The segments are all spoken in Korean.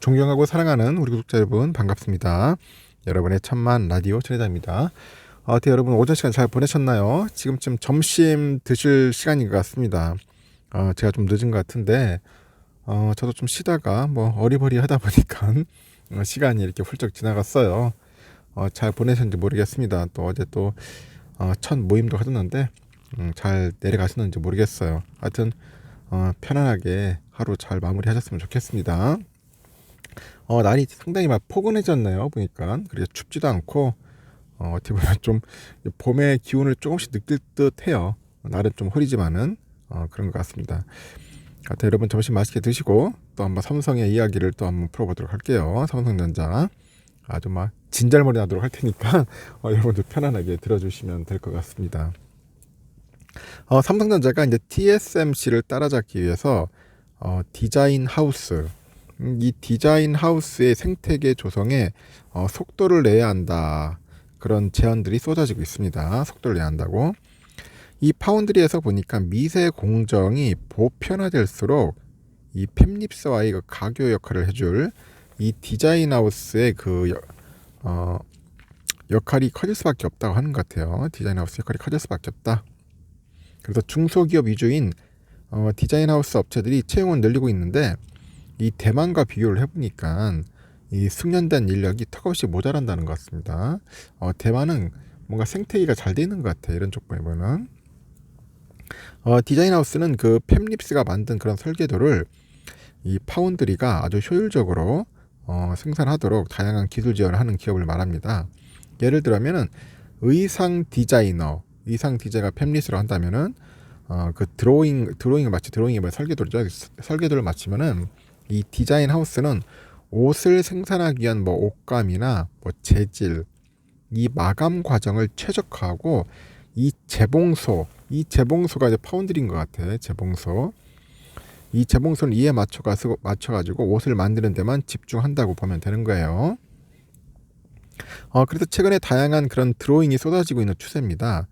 존경하고 사랑하는 우리 구독자 여러분 반갑습니다. 여러분의 천만 라디오 천혜자입니다. 어떻게 여러분 오전 시간 잘 보내셨나요? 지금쯤 점심 드실 시간인 것 같습니다. 제가 좀 늦은 것 같은데 저도 좀 쉬다가 뭐 어리버리하다 보니까 시간이 이렇게 훌쩍 지나갔어요. 잘 보내셨는지 모르겠습니다. 또 어제 또 첫 모임도 하셨는데 잘 내려가셨는지 모르겠어요. 하여튼 편안하게 하루 잘 마무리하셨으면 좋겠습니다. 날이 상당히 막 포근해졌네요. 보니까 그렇게 춥지도 않고 어떻게 보면 좀 봄의 기운을 조금씩 느낄 듯해요. 날은 좀 흐리지만은 그런 것 같습니다. 하여튼 여러분 점심 맛있게 드시고 또 한번 삼성의 이야기를 또 한번 풀어보도록 할게요. 삼성전자 아주 막 진절머리 나도록 할 테니까 여러분들 편안하게 들어주시면 될 것 같습니다. 삼성전자가 이제 TSMC를 따라잡기 위해서 디자인 하우스 이 디자인 하우스의 생태계 조성에 속도를 내야 한다. 그런 제안들이 쏟아지고 있습니다. 속도를 내야 한다고. 이 파운드리에서 보니까 미세 공정이 보편화될수록 이 팹립스와의 그 가교 역할을 해줄 이 디자인 하우스의 그 역할이 커질 수밖에 없다고 하는 것 같아요. 디자인 하우스 역할이 커질 수밖에 없다. 그래서 중소기업 위주인 디자인 하우스 업체들이 채용을 늘리고 있는데 이 대만과 비교를 해보니까 이 숙련된 인력이 턱없이 모자란다는 것 같습니다. 대만은 뭔가 생태계가 잘 돼 있는 것 같아요. 이런 쪽 보면은 디자인 하우스는 그 팹립스가 만든 그런 설계도를 이 파운드리가 아주 효율적으로 생산하도록 다양한 기술 지원을 하는 기업을 말합니다. 예를 들면은 의상 디자이너가 팹립스로 한다면은 그 드로잉을 마치 드로잉이 뭐 설계도죠. 설계도를 마치면은 이 디자인 하우스는 옷을 생산하기 위한 뭐 옷감이나 뭐 재질, 이 마감 과정을 최적화하고 이 재봉소가 이제 파운드리인 것 같아. 재봉소. 이 재봉소는 이에 맞춰가지고 옷을 만드는 데만 집중한다고 보면 되는 거예요. 그래서 최근에 다양한 그런 드로잉이 쏟아지고 있는 추세입니다.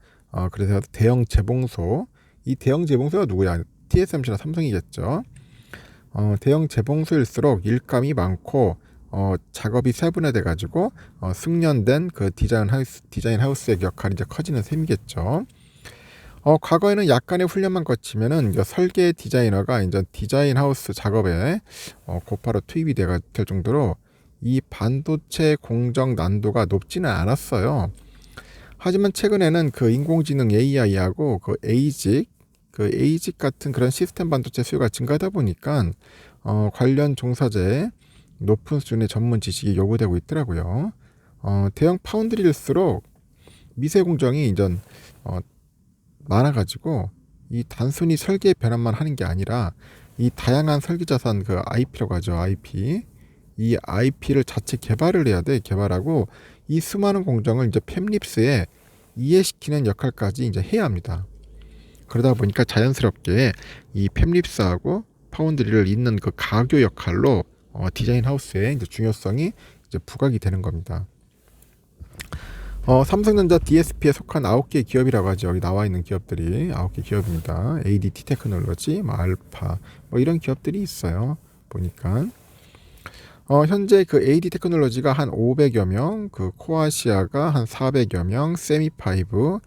그래서 대형 재봉소, 이 대형 재봉소가 누구야? TSMC나 삼성이겠죠. 대형 재봉소일수록 일감이 많고 작업이 세분화돼 가지고 숙련된 그 디자인 하우스의 역할이 이제 커지는 셈이겠죠. 과거에는 약간의 훈련만 거치면은 설계 디자이너가 이제 디자인 하우스 작업에 곧바로 투입이 될 정도로 이 반도체 공정 난도가 높지는 않았어요. 하지만 최근에는 그 인공지능 AI하고 그 에이직 같은 그런 시스템 반도체 수요가 증가하다 보니까 관련 종사자의 높은 수준의 전문 지식이 요구되고 있더라고요. 대형 파운드리일수록 미세 공정이 이제 많아가지고 이 단순히 설계 변환만 하는 게 아니라 이 다양한 설계 자산 그 IP라고 하죠. IP. 이 IP를 자체 개발을 해야 돼. 개발하고 이 수많은 공정을 이제 팹립스에 이해시키는 역할까지 이제 해야 합니다. 그러다 보니까 자연스럽게 이 팹립스하고 파운드리를 잇는 그 가교 역할로 디자인 하우스의 이제 중요성이 이제 부각이 되는 겁니다. 삼성전자 DSP에 속한 9개 기업이라고 하죠. 여기 나와 있는 기업들이 9개 기업입니다. ADT 테크놀로지, 알파 이런 기업들이 있어요. 보니까 현재 그 AD 테크놀로지가 한 500여 명, 그 코아시아가 한 400여 명, 세미파이브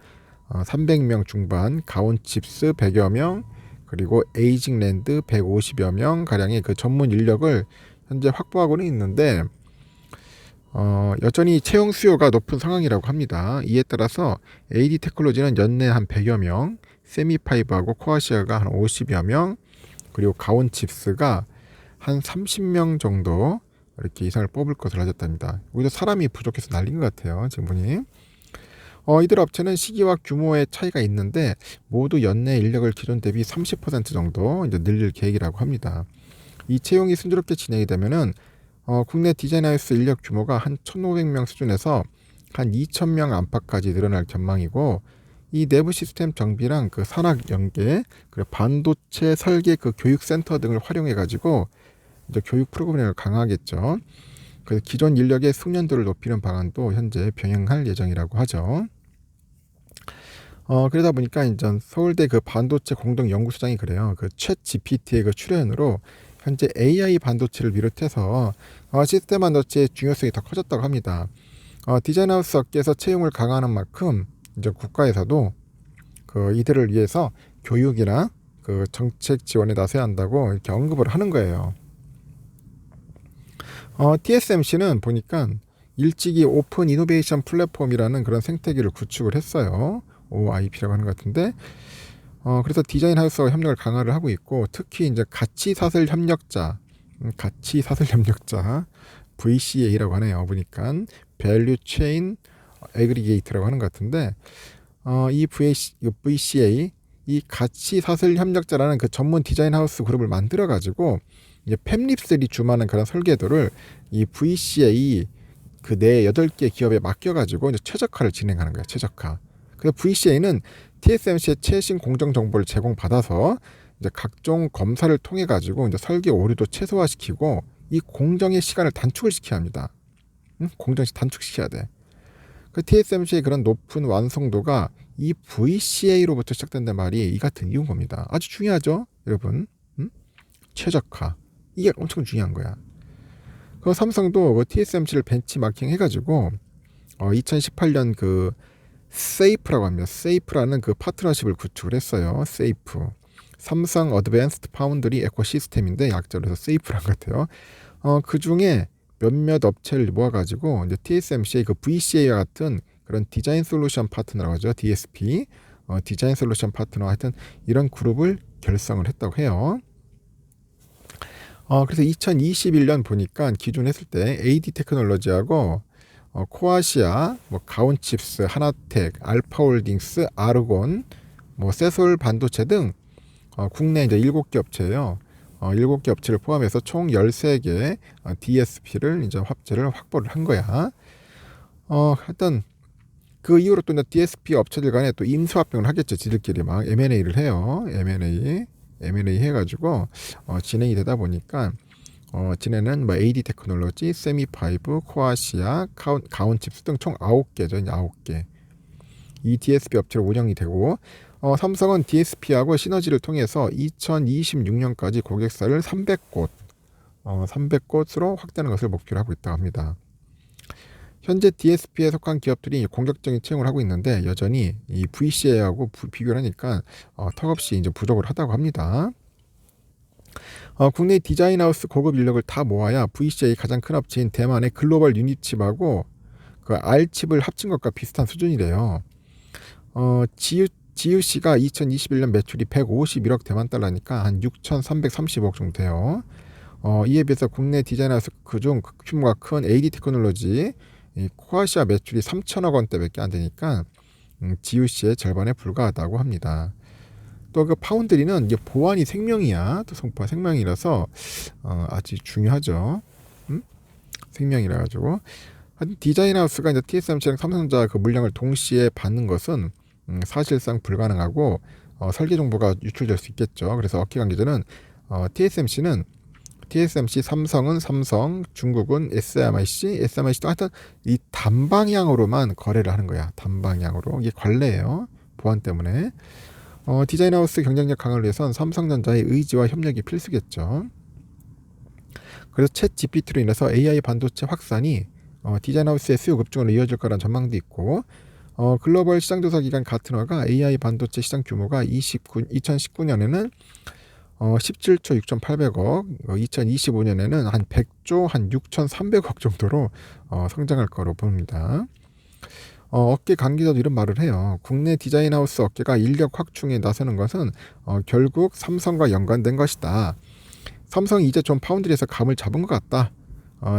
300명 중반, 가온칩스 100여 명, 그리고 에이징랜드 150여 명 가량의 그 전문 인력을 현재 확보하고는 있는데 여전히 채용 수요가 높은 상황이라고 합니다. 이에 따라서 AD 테크놀로지는 연내 한 100여 명, 세미파이브하고 코아시아가 한 50여 명, 그리고 가온칩스가 한 30명 정도 이렇게 이상을 뽑을 것으로 알려졌답니다. 오히려 사람이 부족해서 난린 것 같아요. 지금 보니. 이들 업체는 시기와 규모의 차이가 있는데 모두 연내 인력을 기존 대비 30% 정도 이제 늘릴 계획이라고 합니다. 이 채용이 순조롭게 진행이 되면은 국내 디자인 하우스 인력 규모가 한 1,500명 수준에서 한 2,000명 안팎까지 늘어날 전망이고 이 내부 시스템 정비랑 그 산학 연계, 그리고 반도체 설계 그 교육센터 등을 활용해 가지고 이제 교육 프로그램을 강화하겠죠. 그래서 기존 인력의 숙련도를 높이는 방안도 현재 병행할 예정이라고 하죠. 그러다 보니까 이제 서울대 그 반도체 공동 연구소장이 그래요. 그 챗 GPT의 그 출현으로 현재 AI 반도체를 비롯해서 시스템 반도체의 중요성이 더 커졌다고 합니다. 디자인하우스 업계에서 채용을 강화하는 만큼 이제 국가에서도 이들을 위해서 교육이나 정책 지원에 나서야 한다고 이렇게 언급을 하는 거예요. TSMC는 보니까 일찍이 오픈 이노베이션 플랫폼이라는 그런 생태계를 구축을 했어요. OIP라고 하는 것 같은데, 그래서 디자인 하우스와 협력을 강화를 하고 있고, 특히 이제 가치사슬 협력자 VCA라고 하네요. 보니까 Value Chain Aggregate라고 하는 것 같은데, 이 VCA 이 가치사슬 협력자라는 그 전문 디자인 하우스 그룹을 만들어 가지고 이제 팹립스들이 주만한 그런 설계도를 이 VCA 내 8개 기업에 맡겨가지고 이제 최적화를 진행하는 거예요. 최적화. 그래서 VCA는 TSMC의 최신 공정 정보를 제공받아서 이제 각종 검사를 통해 가지고 이제 설계 오류도 최소화시키고 이 공정의 시간을 단축을 시켜야 합니다. 공정을 단축시켜야 돼. 그 TSMC의 그런 높은 완성도가 이 VCA로부터 시작된단 말이 이 같은 이유인 겁니다. 아주 중요하죠, 여러분. 최적화. 이게 엄청 중요한 거야. 그 삼성도 TSMC를 벤치마킹 해가지고 2018년 세이프라고 합니다. 세이프라는 파트너십을 구축을 했어요. 세이프. 삼성 어드밴스드 파운드리 에코시스템인데 약자로서 세이프란 것 같아요. 그 중에 몇몇 업체를 모아가지고 이제 TSMC의 VCA와 같은 그런 디자인 솔루션 파트너라고 하죠. DSP. 디자인 솔루션 파트너 하여튼 이런 그룹을 결성을 했다고 해요. 그래서 2021년 보니까 기준했을 때 AD 테크놀로지하고 코아시아, 가온칩스, 하나텍, 알파홀딩스, 아르곤, 세솔 반도체 등 국내 이제 7개 업체예요. 7개 업체를 포함해서 총 13개 DSP를 이제 확보를 한 거야. 하여튼 그 이후로 또 DSP 업체들 간에 또 인수합병을 하겠죠. 지들끼리 막 M&A를 해요. M&A 해가지고 진행이 되다 보니까 진행은 AD 테크놀로지, 세미파이브, 코아시아, 가온칩스 등 총 9개죠. 이제 9개. 이 DSP 업체로 운영이 되고 삼성은 DSP하고 시너지를 통해서 2026년까지 고객사를 300곳으로 확대하는 것을 목표로 하고 있다고 합니다. 현재 DSP에 속한 기업들이 공격적인 채용을 하고 있는데 여전히 이 VCA하고 비교를 하니까 턱없이 이제 부족을 하다고 합니다. 국내 디자인하우스 고급 인력을 다 모아야 VCA 가장 큰 업체인 대만의 글로벌 유닛칩하고 R칩을 합친 것과 비슷한 수준이래요. GUC가 2021년 매출이 151억 대만 달러니까 한 6,330억 정도 돼요. 이에 비해서 국내 디자인하우스 그중 규모가 큰 AD 테크놀로지 코아시아 매출이 3천억 원대밖에 안 되니까 GUC의 절반에 불과하다고 합니다. 또 파운드리는 이게 보안이 생명이야. 또 생명이라서 아주 중요하죠. 생명이라 가지고 디자인하우스가 이제 TSMC랑 삼성전자 물량을 동시에 받는 것은 사실상 불가능하고 설계 정보가 유출될 수 있겠죠. 그래서 업계 관계자는 TSMC, 삼성은 삼성, 중국은 SMIC도 하여튼 이 단방향으로만 거래를 하는 거야. 단방향으로. 이게 관례예요. 보안 때문에. 디자인하우스 경쟁력 강화를 위해선 삼성전자의 의지와 협력이 필수겠죠. 그래서 챗 GPT로 인해서 AI 반도체 확산이 디자인하우스의 수요 급증으로 이어질 거라는 전망도 있고 글로벌 시장조사기관 가트너가 AI 반도체 시장 규모가 2019년에는 17조 6,800억, 2025년에는 한 100조 한 6,300억 정도로 성장할 거로 봅니다. 업계 관계자도 이런 말을 해요. 국내 디자인하우스 업계가 인력 확충에 나서는 것은 결국 삼성과 연관된 것이다. 삼성이 이제 좀 파운드리에서 감을 잡은 것 같다.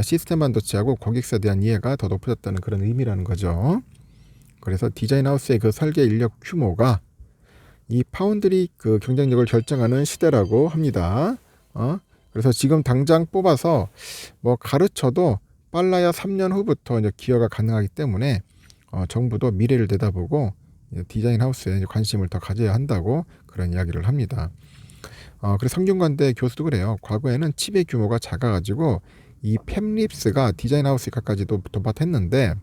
시스템 반도체하고 고객사에 대한 이해가 더 높아졌다는 그런 의미라는 거죠. 그래서 디자인하우스의 설계 인력 규모가 이 파운드리 경쟁력을 결정하는 시대라고 합니다. 그래서 지금 당장 뽑아서 가르쳐도 빨라야 3년 후부터 이제 기여가 가능하기 때문에 정부도 미래를 내다보고 디자인 하우스에 관심을 더 가져야 한다고 그런 이야기를 합니다. 그래서 성균관대 교수도 그래요. 과거에는 칩의 규모가 작아가지고 이 팹립스가 디자인 하우스까지도 도맡았는데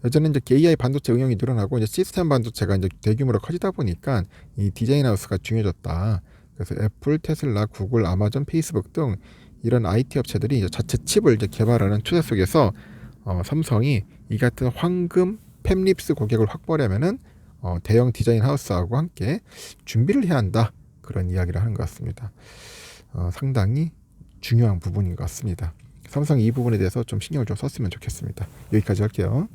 여전히 이제 AI 반도체 응용이 늘어나고 이제 시스템 반도체가 이제 대규모로 커지다 보니까 이 디자인 하우스가 중요해졌다. 그래서 애플, 테슬라, 구글, 아마존, 페이스북 등 이런 IT 업체들이 이제 자체 칩을 이제 개발하는 추세 속에서 삼성이 이 같은 황금 팹립스 고객을 확보하려면은 대형 디자인 하우스하고 함께 준비를 해야 한다. 그런 이야기를 하는 것 같습니다. 상당히 중요한 부분인 것 같습니다. 삼성이 이 부분에 대해서 좀 신경을 좀 썼으면 좋겠습니다. 여기까지 할게요.